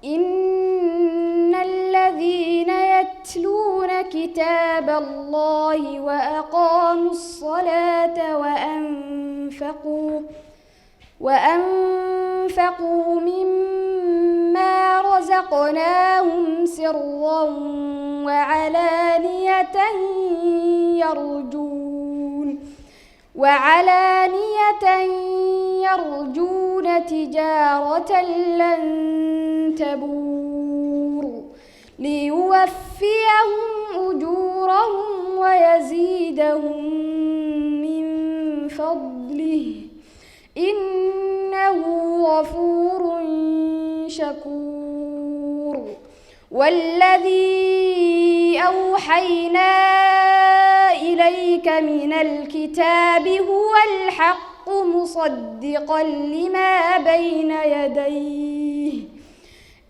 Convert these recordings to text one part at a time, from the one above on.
إن الذين يتلون كتاب الله وأقاموا الصلاة وأنفقوا مما رزقناهم سرا وعلانية يرجون تجارة لن تبور ليوفيهم أجورهم ويزيدهم من فضله إنه غفور شكور. والذي أوحينا إليك من الكتاب هو الحق مصدقا لما بين يديه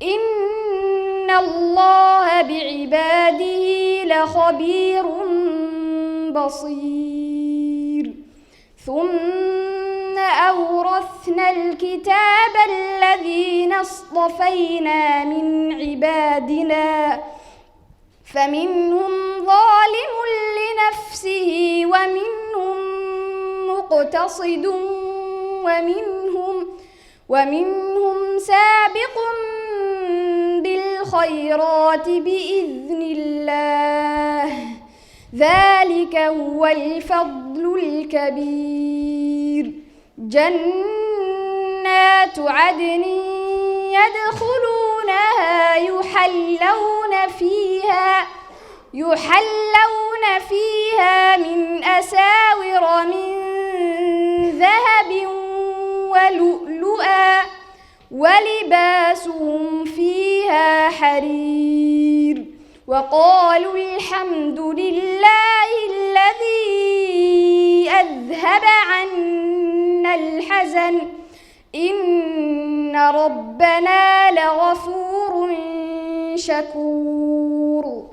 إن الله بعباده لخبير بصير. ثم أورثنا الكتاب الذين اصطفينا من عبادنا فمنهم ظالم لنفسه ومنهم مقتصد ومنهم سابق بالخيرات بإذن الله ذلك هو الفضل الكبير. جنات عدن يدخلونها يحلون فيها من أساور من ذهب ولؤلؤا ولباسهم فيها حرير. وقالوا الحمد لله الذي أذهب عنا الحزن إن ربنا لغفور شكور.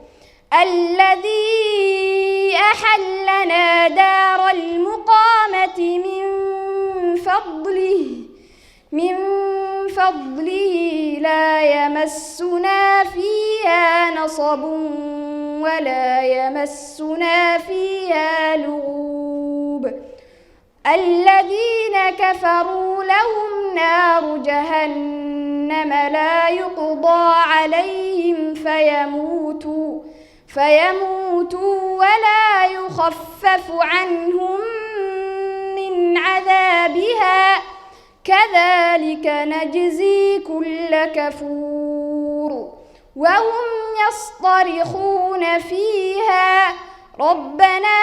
الذي أحلنا دار المقامة من فضله لا يمسنا فيها نصب ولا يمسنا فيها لغوب. الذين كفروا لهم نار جهنم لا يقضى عليهم فيموتوا ولا يخفف عنهم من عذابها كذلك نجزي كل كفور. وهم يصطرخون فيها ربنا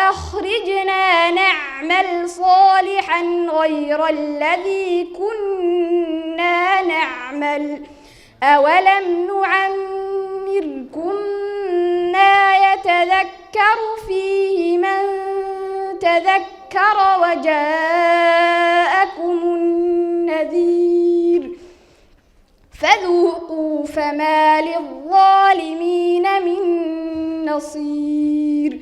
أخرجنا نعمل صالحا غير الذي كنا نعمل أولم نعمركم ما يتذكر فيه من تذكر وجاءكم النذير فذوقوا فما للظالمين من نصير.